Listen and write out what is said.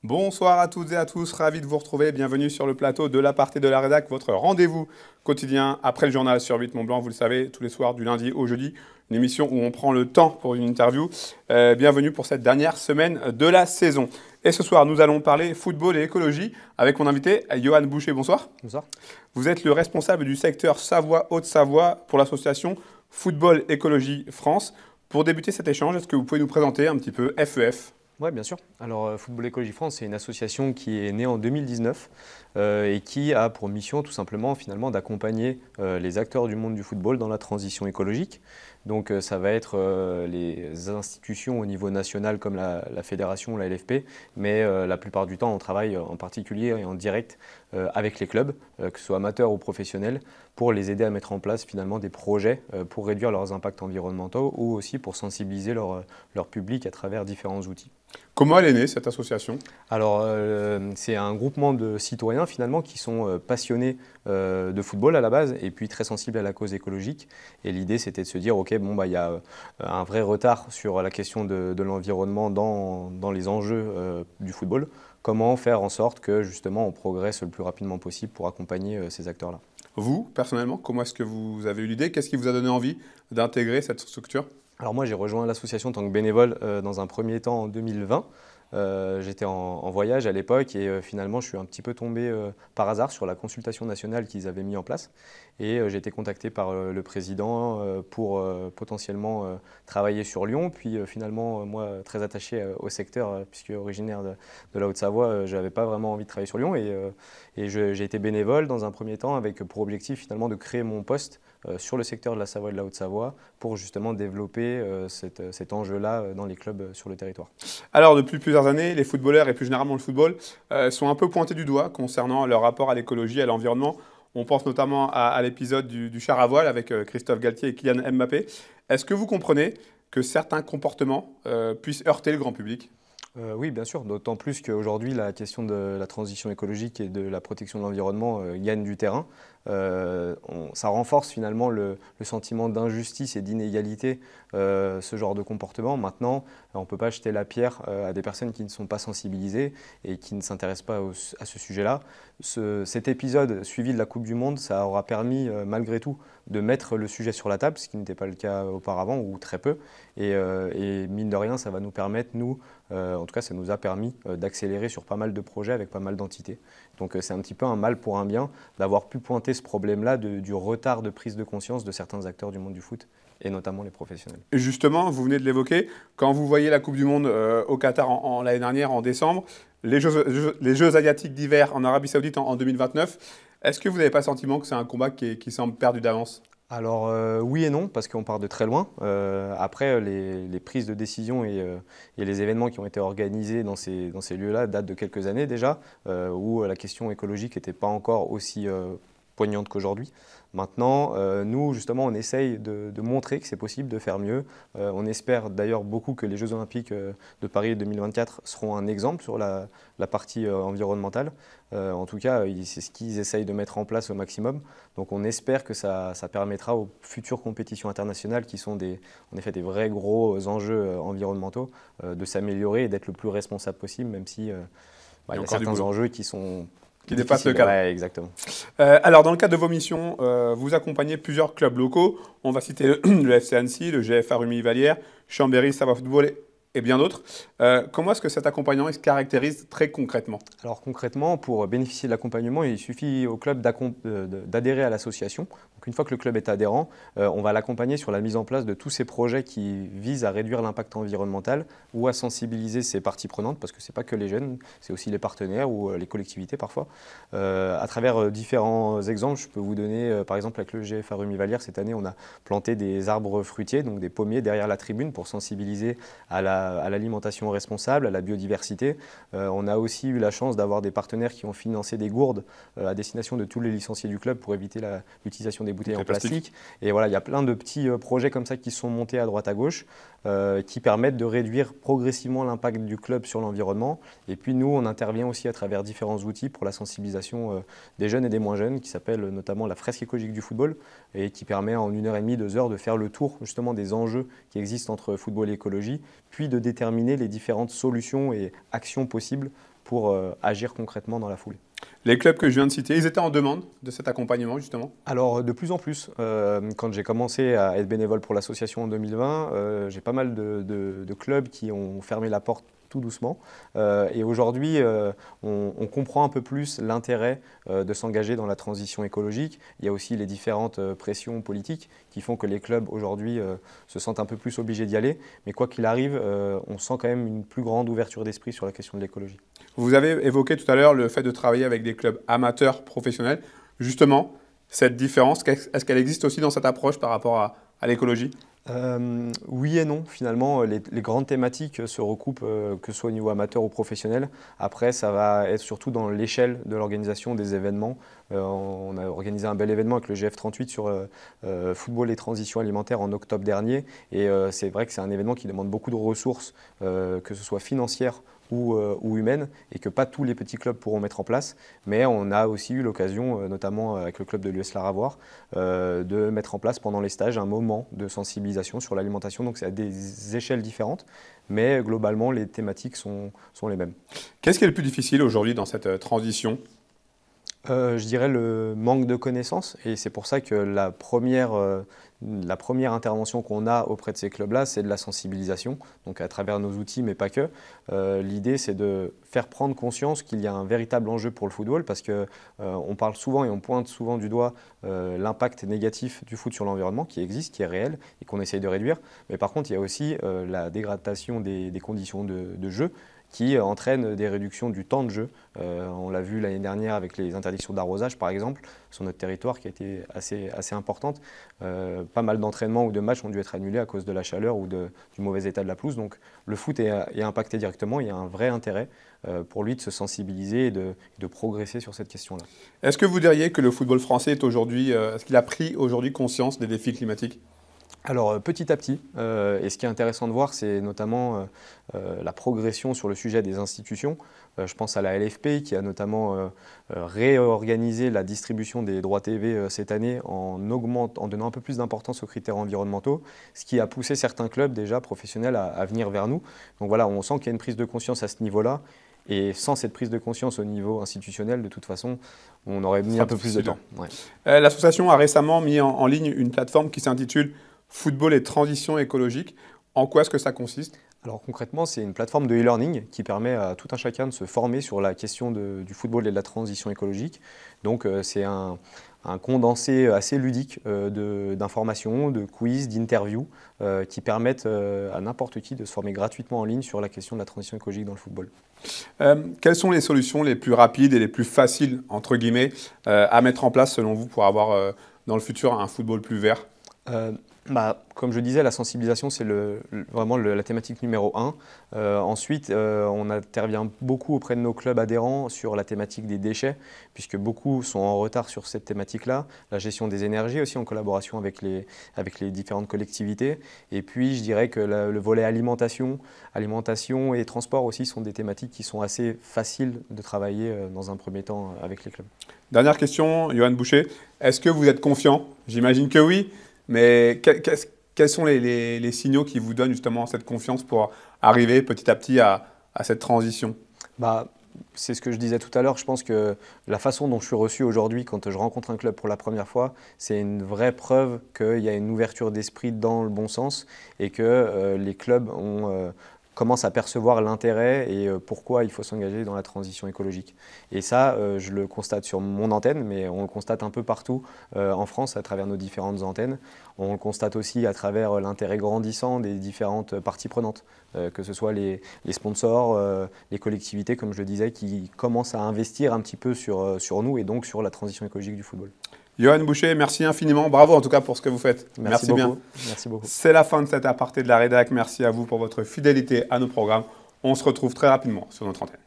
Bonsoir à toutes et à tous, ravi de vous retrouver. Bienvenue sur le plateau de l'Aparté de la Rédac, votre rendez-vous quotidien après le journal sur 8 Mont Blanc. Vous le savez, tous les soirs du lundi au jeudi, une émission où on prend le temps pour une interview. Bienvenue pour cette dernière semaine de la saison. Et ce soir, nous allons parler football et écologie avec mon invité, Johan Boucher. Bonsoir. Bonsoir. Vous êtes le responsable du secteur Savoie-Haute-Savoie pour l'association Football Écologie France. Pour débuter cet échange, est-ce que vous pouvez nous présenter un petit peu FEF ? Oui, bien sûr. Alors, Football Écologie France, c'est une association qui est née en 2019 et qui a pour mission tout simplement finalement d'accompagner les acteurs du monde du football dans la transition écologique. Donc, ça va être les institutions au niveau national comme la fédération, la LFP, mais la plupart du temps, on travaille en particulier et en direct avec les clubs, que ce soit amateurs ou professionnels, pour les aider à mettre en place finalement des projets pour réduire leurs impacts environnementaux ou aussi pour sensibiliser leur public à travers différents outils. Comment elle est née, cette association ? Alors, c'est un groupement de citoyens finalement qui sont passionnés de football à la base et puis très sensibles à la cause écologique. Et l'idée, c'était de se dire, OK, bon, bah, y a un vrai retard sur la question de l'environnement dans les enjeux du football. Comment faire en sorte que justement on progresse le plus rapidement possible pour accompagner ces acteurs-là. Vous, personnellement, comment est-ce que vous avez eu l'idée ? Qu'est-ce qui vous a donné envie d'intégrer cette structure ? Alors moi, j'ai rejoint l'association en tant que bénévole dans un premier temps en 2020. J'étais en voyage à l'époque et finalement, je suis un petit peu tombé par hasard sur la consultation nationale qu'ils avaient mis en place. Et j'ai été contacté par le président pour potentiellement travailler sur Lyon. Puis finalement, moi, très attaché au secteur, puisque originaire de la Haute-Savoie, je n'avais pas vraiment envie de travailler sur Lyon. Et j'ai été bénévole dans un premier temps avec pour objectif finalement de créer mon poste sur le secteur de la Savoie et de la Haute-Savoie pour justement développer cet enjeu-là dans les clubs sur le territoire. Alors, depuis plusieurs années, les footballeurs et plus généralement le football sont un peu pointés du doigt concernant leur rapport à l'écologie, à l'environnement. On pense notamment à l'épisode du char à voile avec Christophe Galtier et Kylian Mbappé. Est-ce que vous comprenez que certains comportements puissent heurter le grand public ? Oui, bien sûr, d'autant plus qu'aujourd'hui, la question de la transition écologique et de la protection de l'environnement gagne du terrain. Ça renforce finalement le sentiment d'injustice et d'inégalité, ce genre de comportement. Maintenant, on ne peut pas jeter la pierre à des personnes qui ne sont pas sensibilisées et qui ne s'intéressent pas à ce sujet-là. Cet épisode suivi de la Coupe du Monde, ça aura permis malgré tout de mettre le sujet sur la table, ce qui n'était pas le cas auparavant ou très peu. Et mine de rien, ça va nous permettre, nous, en tout cas ça nous a permis d'accélérer sur pas mal de projets avec pas mal d'entités. Donc c'est un petit peu un mal pour un bien d'avoir pu pointer ce problème-là du retard de prise de conscience de certains acteurs du monde du foot et notamment les professionnels. Et justement, vous venez de l'évoquer, quand vous voyez la Coupe du Monde au Qatar l'année dernière, en décembre, les Jeux asiatiques d'hiver en Arabie Saoudite en 2029, est-ce que vous n'avez pas le sentiment que c'est un combat qui semble perdu d'avance ? Alors oui et non, parce qu'on part de très loin. Après, les prises de décision et les événements qui ont été organisés dans ces lieux-là datent de quelques années déjà, où la question écologique n'était pas encore aussi poignante qu'aujourd'hui. Maintenant, nous, justement, on essaye de montrer que c'est possible de faire mieux. On espère d'ailleurs beaucoup que les Jeux Olympiques de Paris 2024 seront un exemple sur la partie environnementale. En tout cas, c'est ce qu'ils essayent de mettre en place au maximum. Donc on espère que ça permettra aux futures compétitions internationales, qui sont en effet des vrais gros enjeux environnementaux, de s'améliorer et d'être le plus responsable possible, même si il y a certains enjeux qui dépassent le cadre. Ouais, exactement. Alors, dans le cadre de vos missions, vous accompagnez plusieurs clubs locaux. On va citer le FC Annecy, le GFA Rumilly-Vallière, Chambéry, Savoie Football et bien d'autres. Comment est-ce que cet accompagnement se caractérise très concrètement ? Alors concrètement, pour bénéficier de l'accompagnement, il suffit au club d'adhérer à l'association. Donc une fois que le club est adhérent, on va l'accompagner sur la mise en place de tous ces projets qui visent à réduire l'impact environnemental ou à sensibiliser ses parties prenantes, parce que ce n'est pas que les jeunes, c'est aussi les partenaires ou les collectivités parfois. À travers différents exemples, je peux vous donner, par exemple avec le GFA Rumilly-Vallière, cette année on a planté des arbres fruitiers, donc des pommiers derrière la tribune pour sensibiliser à l'alimentation responsable, à la biodiversité. On a aussi eu la chance d'avoir des partenaires qui ont financé des gourdes à destination de tous les licenciés du club pour éviter l'utilisation des bouteilles en plastique. Et voilà, il y a plein de petits projets comme ça qui sont montés à droite à gauche qui permettent de réduire progressivement l'impact du club sur l'environnement. Et puis nous, on intervient aussi à travers différents outils pour la sensibilisation des jeunes et des moins jeunes, qui s'appelle notamment la fresque écologique du football et qui permet en 1h30, 2 heures de faire le tour justement des enjeux qui existent entre football et écologie, puis de déterminer les différentes solutions et actions possibles pour agir concrètement dans la foulée. Les clubs que je viens de citer, ils étaient en demande de cet accompagnement justement? Alors de plus en plus, quand j'ai commencé à être bénévole pour l'association en 2020, j'ai pas mal de clubs qui ont fermé la porte tout doucement. Et aujourd'hui, on comprend un peu plus l'intérêt de s'engager dans la transition écologique. Il y a aussi les différentes pressions politiques qui font que les clubs aujourd'hui se sentent un peu plus obligés d'y aller. Mais quoi qu'il arrive, on sent quand même une plus grande ouverture d'esprit sur la question de l'écologie. Vous avez évoqué tout à l'heure le fait de travailler avec des clubs amateurs, professionnels. Justement, cette différence, est-ce qu'elle existe aussi dans cette approche par rapport à l'écologie? Oui et non, finalement, les grandes thématiques se recoupent, que ce soit au niveau amateur ou professionnel. Après, ça va être surtout dans l'échelle de l'organisation des événements. On a organisé un bel événement avec le GF38 sur football et transition alimentaire en octobre dernier. Et c'est vrai que c'est un événement qui demande beaucoup de ressources, que ce soit financières ou humaines, et que pas tous les petits clubs pourront mettre en place. Mais on a aussi eu l'occasion, notamment avec le club de l'US Laravoir, de mettre en place pendant les stages un moment de sensibilisation sur l'alimentation. Donc c'est à des échelles différentes, mais globalement les thématiques sont les mêmes. Qu'est-ce qui est le plus difficile aujourd'hui dans cette transition? Je dirais le manque de connaissances, et c'est pour ça que la première intervention qu'on a auprès de ces clubs-là, c'est de la sensibilisation, donc à travers nos outils, mais pas que. L'idée, c'est de faire prendre conscience qu'il y a un véritable enjeu pour le football, parce qu'on parle souvent et on pointe souvent du doigt l'impact négatif du foot sur l'environnement, qui existe, qui est réel, et qu'on essaye de réduire. Mais par contre, il y a aussi la dégradation des conditions de jeu, qui entraîne des réductions du temps de jeu. On l'a vu l'année dernière avec les interdictions d'arrosage, par exemple, sur notre territoire, qui a été assez importante. Pas mal d'entraînements ou de matchs ont dû être annulés à cause de la chaleur ou du mauvais état de la pelouse. Donc le foot est impacté directement. Il y a un vrai intérêt pour lui de se sensibiliser et de progresser sur cette question-là. Est-ce que vous diriez que le football français est aujourd'hui, est-ce qu'il a pris aujourd'hui conscience des défis climatiques? Alors petit à petit, et ce qui est intéressant de voir, c'est notamment la progression sur le sujet des institutions. Je pense à la LFP qui a notamment réorganisé la distribution des droits TV cette année en donnant un peu plus d'importance aux critères environnementaux, ce qui a poussé certains clubs déjà professionnels à venir vers nous. Donc voilà, on sent qu'il y a une prise de conscience à ce niveau-là. Et sans cette prise de conscience au niveau institutionnel, de toute façon, on aurait mis un peu plus de temps. Ouais. L'association a récemment mis en ligne une plateforme qui s'intitule Football et transition écologique. En quoi est-ce que ça consiste? Alors concrètement, c'est une plateforme de e-learning qui permet à tout un chacun de se former sur la question du football et de la transition écologique. Donc c'est un condensé assez ludique d'informations, de quiz, d'interviews qui permettent à n'importe qui de se former gratuitement en ligne sur la question de la transition écologique dans le football. Quelles sont les solutions les plus rapides et les plus faciles, entre guillemets, à mettre en place selon vous pour avoir dans le futur un football plus vert? Comme je disais, la sensibilisation, c'est vraiment la thématique numéro 1. Ensuite, on intervient beaucoup auprès de nos clubs adhérents sur la thématique des déchets, puisque beaucoup sont en retard sur cette thématique-là. La gestion des énergies aussi, en collaboration avec les différentes collectivités. Et puis, je dirais que le volet alimentation et transport aussi sont des thématiques qui sont assez faciles de travailler dans un premier temps avec les clubs. Dernière question, Johan Boucher. Est-ce que vous êtes confiant? J'imagine que oui. Mais quels sont les signaux qui vous donnent justement cette confiance pour arriver petit à petit à cette transition? C'est ce que je disais tout à l'heure. Je pense que la façon dont je suis reçu aujourd'hui quand je rencontre un club pour la première fois, c'est une vraie preuve qu'il y a une ouverture d'esprit dans le bon sens et que les clubs commencent à percevoir l'intérêt et pourquoi il faut s'engager dans la transition écologique. Et ça, je le constate sur mon antenne, mais on le constate un peu partout en France à travers nos différentes antennes. On le constate aussi à travers l'intérêt grandissant des différentes parties prenantes, que ce soit les sponsors, les collectivités, comme je le disais, qui commencent à investir un petit peu sur nous et donc sur la transition écologique du football. Johan Boucher, merci infiniment. Bravo en tout cas pour ce que vous faites. Merci beaucoup. Bien. Merci beaucoup. C'est la fin de cet aparté de la rédac. Merci à vous pour votre fidélité à nos programmes. On se retrouve très rapidement sur notre antenne.